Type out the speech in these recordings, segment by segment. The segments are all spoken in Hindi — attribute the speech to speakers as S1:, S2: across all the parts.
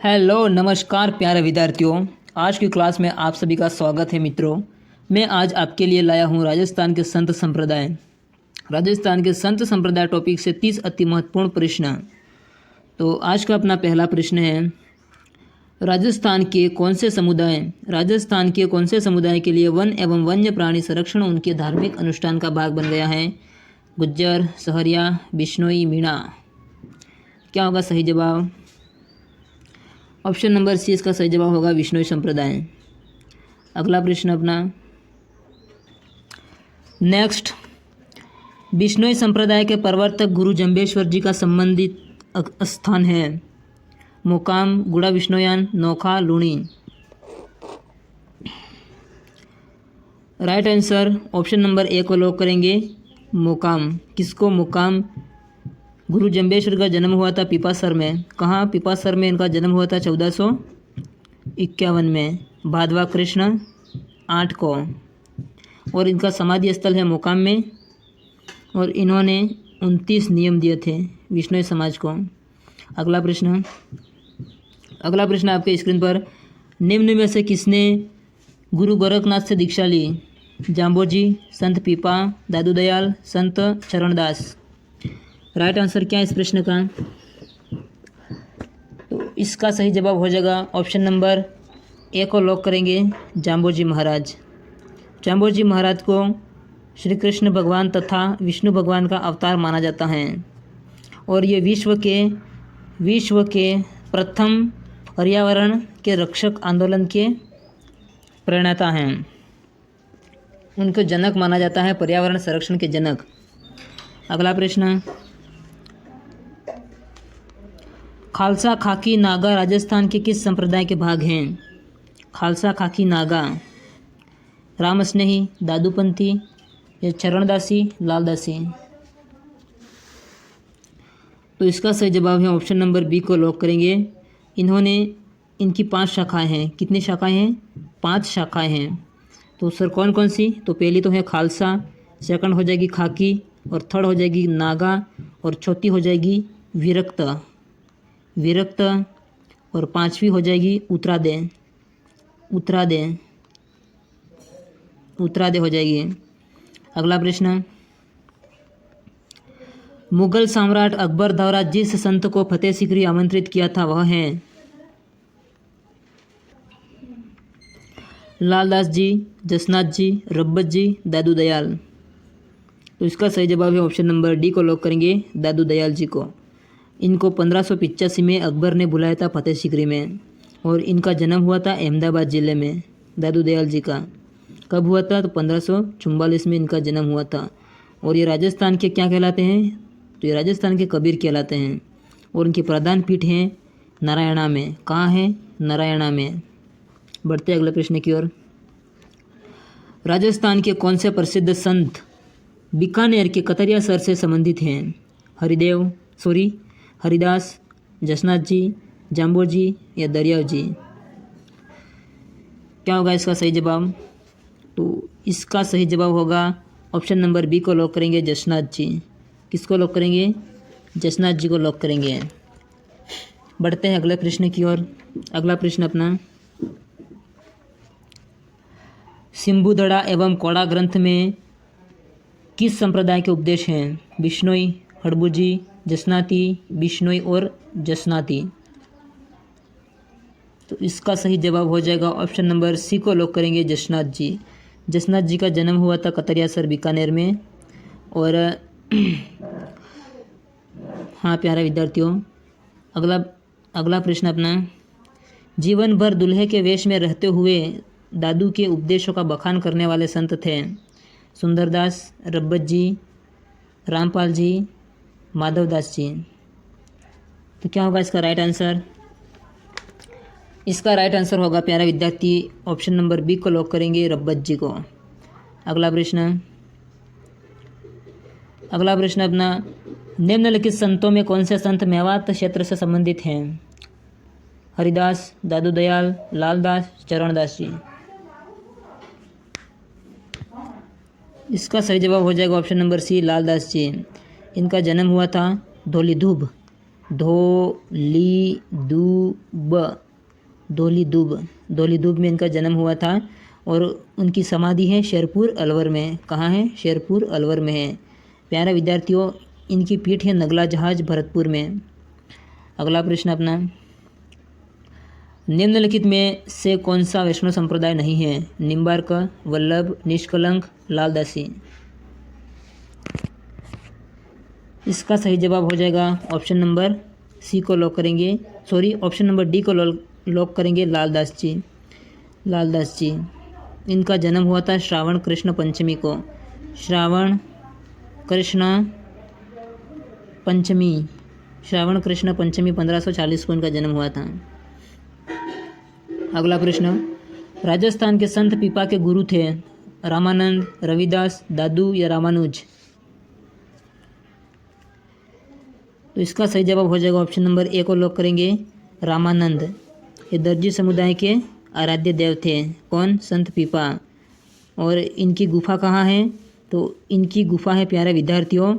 S1: हेलो नमस्कार प्यारे विद्यार्थियों। आज की क्लास में आप सभी का स्वागत है मित्रों। मैं आज आपके लिए लाया हूँ राजस्थान के संत संप्रदाय। राजस्थान के संत संप्रदाय टॉपिक से 30 अति महत्वपूर्ण प्रश्न। तो आज का अपना पहला प्रश्न है, राजस्थान के कौन से समुदाय के लिए वन एवं वन्य प्राणी संरक्षण उनके धार्मिक अनुष्ठान का भाग बन गया है? गुज्जर, सहरिया, बिश्नोई, मीणा। क्या होगा सही जवाब? ऑप्शन नंबर सी इसका सही जवाब होगा बिश्नोई संप्रदाय। अगला प्रश्न अपना नेक्स्ट, बिश्नोई संप्रदाय के प्रवर्तक गुरु जंबेश्वर जी का संबंधित स्थान है? Mokam, Guda Bishnoiyan, Nokha, Luni. Right answer option number A को लॉक करेंगे, मोकाम। किसको मोकाम? गुरु जंबेश्वर का जन्म हुआ था पिपासर में। कहाँ? पिपासर में इनका जन्म हुआ था 1451 में, भादवा कृष्ण 8 को। और इनका समाधि स्थल है मोकाम में। और इन्होंने 29 नियम दिए थे विश्नोई समाज को। अगला प्रश्न आपके स्क्रीन पर, निम्न में से किसने गुरु गोरखनाथ से दीक्षा ली? जाम्बोजी, संत पीपा, दादू दयाल, संत चरणदास। राइट आंसर क्या है इस प्रश्न का? तो इसका सही जवाब हो जाएगा ऑप्शन नंबर ए को लॉक करेंगे, जाम्बोजी महाराज। जाम्बोजी महाराज को श्री कृष्ण भगवान तथा विष्णु भगवान का अवतार माना जाता है। और ये विश्व के प्रथम पर्यावरण के रक्षक आंदोलन के प्रणेता हैं। उनको जनक माना जाता है, पर्यावरण संरक्षण के जनक। अगला प्रश्न, खालसा खाकी नागा राजस्थान के किस संप्रदाय के भाग हैं? खालसा खाकी नागा, रामस्नेही, दादूपंथी या चरणदासी, लालदासी। तो इसका सही जवाब है ऑप्शन नंबर बी को लॉक करेंगे। इनकी 5 शाखाएं हैं। कितनी शाखाएं हैं? 5 शाखाएं हैं। तो सर कौन कौन सी? तो पहली तो है खालसा, सेकंड हो जाएगी खाकी, और थर्ड हो जाएगी नागा, और चौथी हो जाएगी विरक्त, और 5वीं हो जाएगी उत्तरादे हो जाएगी। अगला प्रश्न, मुगल सम्राट अकबर द्वारा जिस संत को फतेह सीकरी आमंत्रित किया था वह है? लालदास जी, जसनाथ जी, रब्बत जी, दादू दयाल। तो इसका सही जवाब है ऑप्शन नंबर डी को लॉक करेंगे, दादू दयाल जी को। इनको 1585 में अकबर ने बुलाया था फतेह सीकरी में। और इनका जन्म हुआ था अहमदाबाद ज़िले में, दादू दयाल जी का। कब हुआ था? तो 1544 में इनका जन्म हुआ था। और ये राजस्थान के क्या कहलाते हैं? तो ये राजस्थान के कबीर कहलाते हैं। और इनकी प्रधान पीठ है नारायणा में। कहाँ है? नारायणा में। बढ़ते अगले प्रश्न की ओर। राजस्थान के कौन से प्रसिद्ध संत बीकानेर के कतरिया सर से संबंधित हैं? हरिदास, जसनाथ जी, जाम्बोजी या दरियाव जी। क्या होगा इसका सही जवाब? तो इसका सही जवाब होगा ऑप्शन नंबर बी को लॉक करेंगे, जसनाथ जी। किसको लॉक करेंगे? जसनाथ जी को लॉक करेंगे। बढ़ते हैं अगले प्रश्न की ओर। अगला प्रश्न अपना, सिम्बुदड़ा एवं कोड़ा ग्रंथ में किस संप्रदाय के उपदेश हैं? बिश्नोई, हड़बुजी, जसनाती, बिश्नोई और जसनाती। तो इसका सही जवाब हो जाएगा ऑप्शन नंबर सी को लॉक करेंगे, जसनाथ जी। जसनाथ जी का जन्म हुआ था कतरियासर बीकानेर में। और हाँ प्यारे विद्यार्थियों, अगला प्रश्न अपना, जीवन भर दूल्हे के वेश में रहते हुए दादू के उपदेशों का बखान करने वाले संत थे? सुंदरदास, रब्बत जी, रामपाल जी, माधवदास जी। तो क्या होगा इसका राइट आंसर? इसका राइट आंसर होगा प्यारा विद्यार्थी ऑप्शन नंबर बी को लॉक करेंगे, रब्बत जी को। अगला प्रश्न अपना, निम्नलिखित संतों में कौन से संत मेवात क्षेत्र से संबंधित हैं? हरिदास, दादू दयाल, लालदास, चरणदास जी। इसका सही जवाब हो जाएगा ऑप्शन नंबर सी, लालदास जी। इनका जन्म हुआ था धौलीधुब धौलीदूब में इनका जन्म हुआ था और उनकी समाधि है शेरपुर अलवर में। कहाँ है? शेरपुर अलवर में है। प्यारे विद्यार्थियों, इनकी पीठ है नगला जहाज भरतपुर में। अगला प्रश्न अपना, निम्नलिखित में से कौन सा वैष्णव संप्रदाय नहीं है? निम्बार्क, वल्लभ, निष्कलंक, लालदासी। इसका सही जवाब हो जाएगा ऑप्शन नंबर सी को लॉक करेंगे, ऑप्शन नंबर डी को लॉक करेंगे, लालदास जी। इनका जन्म हुआ था श्रावण कृष्ण पंचमी को। श्रावण कृष्ण पंचमी 1540 को इनका जन्म हुआ था। अगला प्रश्न, राजस्थान के संत पीपा के गुरु थे रामानंद, रविदास, दादू या रामानुज? तो इसका सही जवाब हो जाएगा ऑप्शन नंबर ए को लॉक करेंगे, रामानंद। ये दर्जी समुदाय के आराध्य देव थे। कौन? संत पीपा। और इनकी गुफा कहाँ है? तो इनकी गुफा है प्यारे विद्यार्थियों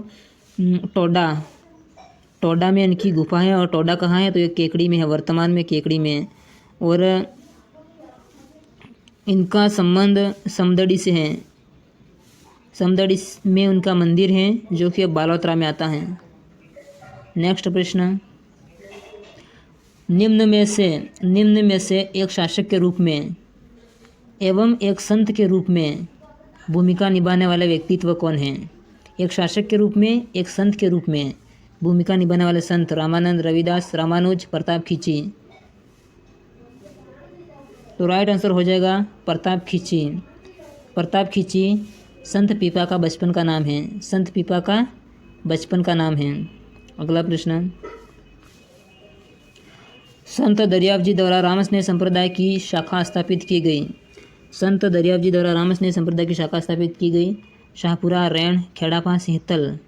S1: टोडा में इनकी गुफा है। और टोडा कहाँ है? तो ये केकड़ी में है, वर्तमान में केकड़ी में है। और इनका संबंध समदड़ी से है। समदड़ी में उनका मंदिर है जो कि अब बालोतरा में आता है। नेक्स्ट प्रश्न, निम्न में से एक शासक के रूप में एवं एक संत के रूप में भूमिका निभाने वाले व्यक्तित्व कौन है? एक शासक के रूप में, एक संत के रूप में भूमिका निभाने वाले संत रामानंद, रविदास, रामानुज, प्रताप खींची। तो राइट आंसर हो जाएगा प्रताप खींची। प्रताप खींची संत पीपा का बचपन का नाम है। अगला प्रश्न, संत दरियाव जी द्वारा रामस्नेह संप्रदाय की शाखा स्थापित की गई। शाहपुरा, रैण, खेड़ापा, सिहतल।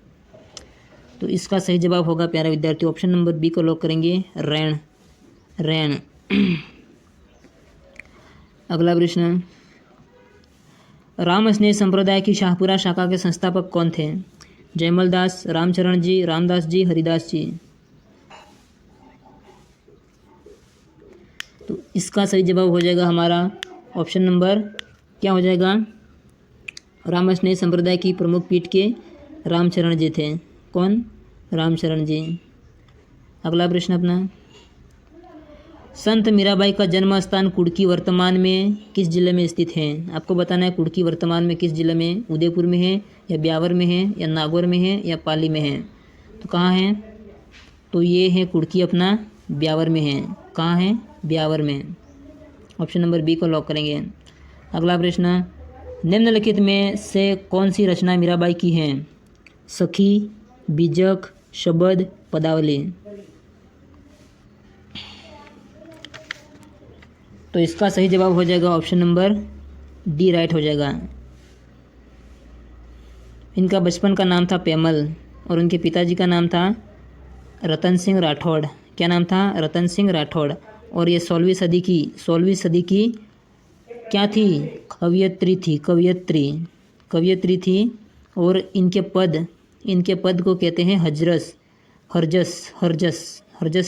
S1: तो इसका सही जवाब होगा प्यारे विद्यार्थी ऑप्शन नंबर बी को लॉक करेंगे, रैण। अगला प्रश्न, रामस्नेह संप्रदाय की शाहपुरा शाखा के संस्थापक कौन थे? जयमल दास, रामचरण जी, रामदास जी, हरिदास जी। तो इसका सही जवाब हो जाएगा हमारा ऑप्शन नंबर क्या हो जाएगा? रामस्नेह संप्रदाय की प्रमुख पीठ के रामचरण जी थे। कौन? रामचरण जी। अगला प्रश्न अपना, संत मीराबाई का जन्म स्थान कुड़की वर्तमान में किस जिले में स्थित है? आपको बताना है कुड़की वर्तमान में किस जिले में, उदयपुर में है या ब्यावर में है या नागौर में है या पाली में है? तो कहाँ है? तो ये है कुड़की अपना ब्यावर में है। कहाँ है? ब्यावर में। ऑप्शन नंबर बी को लॉक करेंगे। अगला प्रश्न, निम्नलिखित में से कौन सी रचना मीराबाई की है? सखी, बीजक, शबद, पदावली। तो इसका सही जवाब हो जाएगा ऑप्शन नंबर डी राइट हो जाएगा। इनका बचपन का नाम था पेमल और उनके पिताजी का नाम था रतन सिंह राठौड़। क्या नाम था? रतन सिंह राठौड़। और ये 16वीं सदी की क्या थी? कवियत्री थी। और इनके पद को कहते हैं हरजस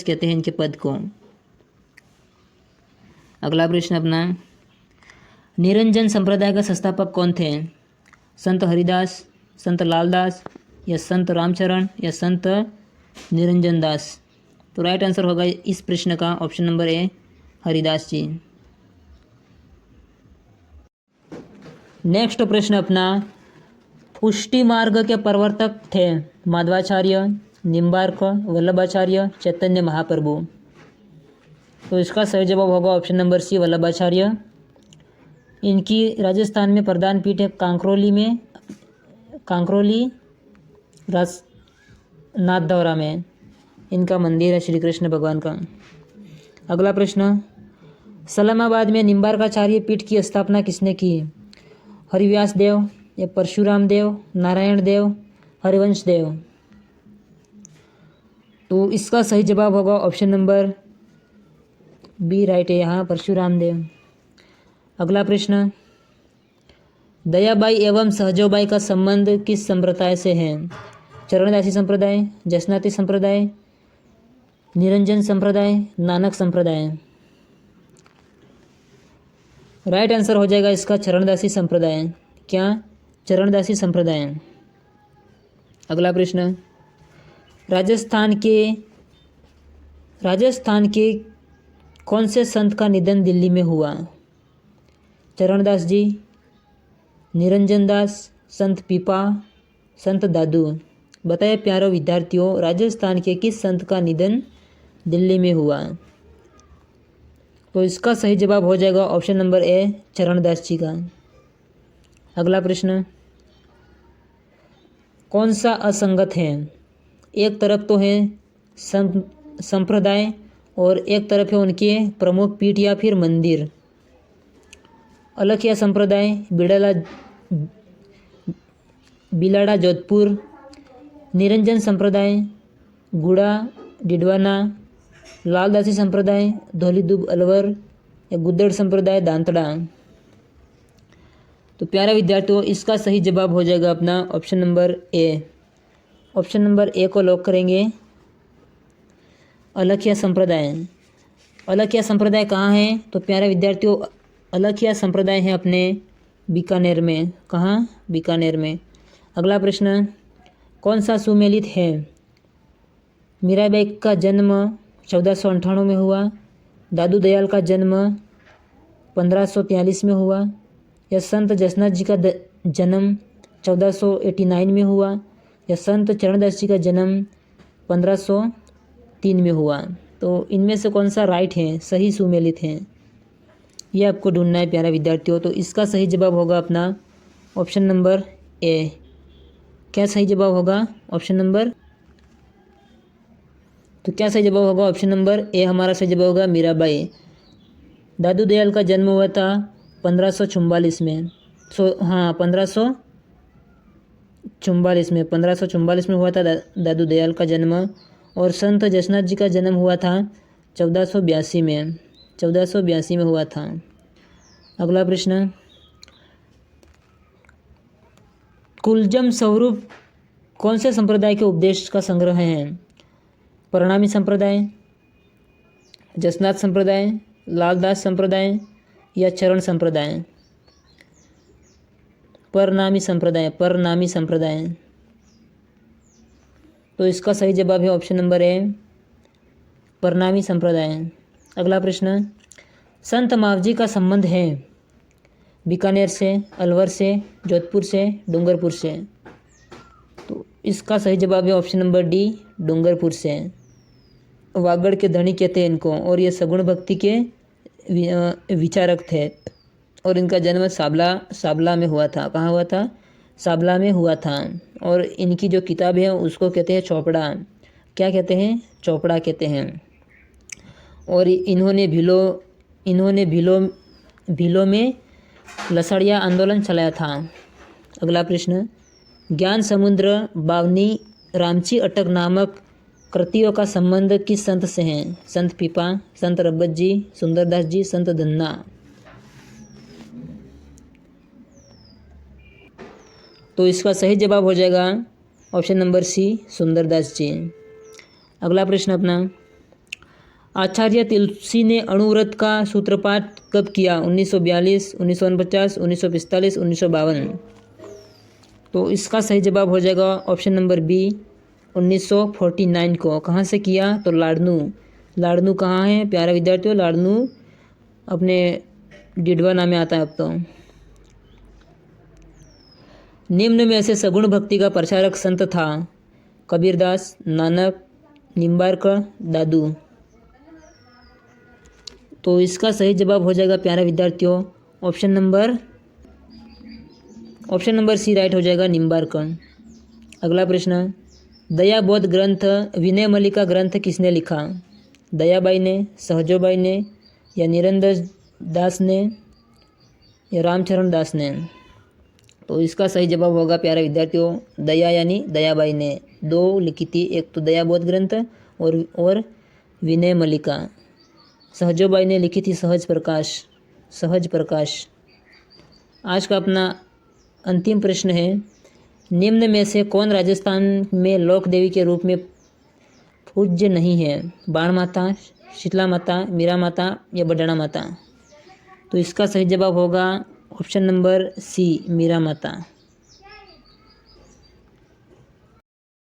S1: कहते हैं इनके पद को। अगला प्रश्न अपना, निरंजन संप्रदाय का संस्थापक कौन थे? संत हरिदास, संत लालदास या संत रामचरण या संत निरंजन दास? तो राइट आंसर होगा इस प्रश्न का option number A, Haridas ji. Next प्रश्न अपना, पुष्टि मार्ग के प्रवर्तक थे माधवाचार्य, निम्बार्क, वल्लभाचार्य, चैतन्य महाप्रभु? तो इसका सही जवाब होगा ऑप्शन नंबर सी, वल्लभाचार्य। इनकी राजस्थान में प्रधान पीठ है कांकरोली नाथद्वारा में इनका मंदिर है श्री कृष्ण भगवान का। अगला प्रश्न, सलामाबाद में निम्बार्काचार्य पीठ की स्थापना किसने की? हरिव्यास देव या परशुराम देव, नारायण देव, हरिवंश देव? तो इसका सही जवाब होगा ऑप्शन नंबर बी राइट है यहाँ, परशुराम देव। अगला प्रश्न, दयाबाई एवं सहजोबाई का संबंध किस संप्रदाय से है? चरणदासी संप्रदाय, जसनाती संप्रदाय, निरंजन संप्रदाय, नानक संप्रदाय। राइट आंसर हो जाएगा इसका चरणदासी संप्रदाय। क्या? चरणदासी संप्रदाय। अगला प्रश्न, राजस्थान के कौन से संत का निधन दिल्ली में हुआ? चरणदास जी, निरंजन दास, संत पीपा, संत दादू। बताइए प्यारे विद्यार्थियों, राजस्थान के किस संत का निधन दिल्ली में हुआ? तो इसका सही जवाब हो जाएगा ऑप्शन नंबर ए, चरणदास जी का। अगला प्रश्न, कौन सा असंगत है? एक तरफ तो है संप्रदाय और एक तरफ है उनके प्रमुख पीठ या फिर मंदिर। अलखिया संप्रदाय, बिलाड़ा जोधपुर, निरंजन संप्रदाय, गुड़ा डिडवाना, लालदासी संप्रदाय, धौलीदुब अलवर या गुद्दड़ संप्रदाय दांतड़ा। तो प्यारे विद्यार्थियों, इसका सही जवाब हो जाएगा अपना option number A. Option number A को लॉक करेंगे। अलखिया संप्रदाय। अलखिया संप्रदाय कहाँ है? तो प्यारे विद्यार्थियों, अलखिया संप्रदाय है अपने बीकानेर में। कहाँ? बीकानेर में। अगला प्रश्न, कौन सा सुमेलित है? मीराबाई का जन्म 1498 में हुआ, दादू दयाल का जन्म 1543 में हुआ, या संत जसनाथ जी का जन्म 1489 में हुआ, या संत चरणदास जी का जन्म 1503 में हुआ? तो इनमें से कौन सा राइट है, सही सुमेलित है, ये आपको ढूंढना है प्यारे विद्यार्थियों। तो इसका सही जवाब होगा अपना ऑप्शन नंबर ए। क्या सही जवाब होगा? ऑप्शन नंबर, तो क्या सही जवाब होगा? ऑप्शन नंबर ए हमारा सही जवाब होगा, मीराबाई। दादू दयाल का जन्म हुआ था 1544 में। 1544 में हुआ था दादू दयाल का जन्म। और संत जसनाथ जी का जन्म हुआ था 1482 में हुआ था। अगला प्रश्न, कुलजम स्वरूप कौन से संप्रदाय के उपदेश का संग्रह है? प्रणामी संप्रदाय, जसनाथ संप्रदाय, लालदास संप्रदाय या चरण संप्रदाय? प्रणामी संप्रदाय। तो इसका सही जवाब है ऑप्शन नंबर ए, प्रणामी संप्रदाय। अगला प्रश्न, संत मावजी का संबंध है बीकानेर से, अलवर से, जोधपुर से, डूंगरपुर से? तो इसका सही जवाब है ऑप्शन नंबर डी, डूंगरपुर से। वागड़ के धनी कहते हैं इनको, और ये सगुण भक्ति के विचारक थे, और इनका जन्म साबला में हुआ था। कहाँ हुआ था? साबला में हुआ था। और इनकी जो किताब है उसको कहते हैं चौपड़ा। क्या कहते हैं? चौपड़ा कहते हैं। और इन्होंने भीलों में लसड़िया आंदोलन चलाया था। अगला प्रश्न, ज्ञान समुद्र, बावनी, रामची अटक नामक कृतियों का संबंध किस संत से है? संत पीपा, संत रब्बत जी, सुंदरदास जी, संत धन्ना? तो इसका सही जवाब हो जाएगा ऑप्शन नंबर सी, सुंदरदास जी। अगला प्रश्न अपना, आचार्य तुलसी ने अणुव्रत का सूत्रपात कब किया? 1942, 1949, 1945, 1952? तो इसका सही जवाब हो जाएगा ऑप्शन नंबर बी, 1949 को। कहाँ से किया? तो लाड़नू कहाँ है प्यारे विद्यार्थियों? लाड़नू अपने डिडवाना में आता है अब तो। निम्न में से सगुण भक्ति का प्रचारक संत था? कबीरदास, नानक, निम्बारकर, दादू? तो इसका सही जवाब हो जाएगा प्यारे विद्यार्थियों ऑप्शन नंबर सी राइट हो जाएगा, निम्बारकर। अगला प्रश्न, दया बोध ग्रंथ विनय मलिका ग्रंथ किसने लिखा? दयाबाई ने, सहजोबाई ने, या निरंजन दास ने, या रामचरण दास ने? तो इसका सही जवाब होगा प्यारे विद्यार्थियों दया यानी दयाबाई ने। दो लिखी थी, एक तो दया बोध ग्रंथ और विनय मलिका। सहजोबाई ने लिखी थी सहज प्रकाश। आज का अपना अंतिम प्रश्न है, निम्न में से कौन राजस्थान में लोक देवी के रूप में पूज्य नहीं है? बाण माता, शीतला माता, मीरा माता या बडाना माता? तो इसका सही जवाब होगा ऑप्शन नंबर सी, मीरा माता।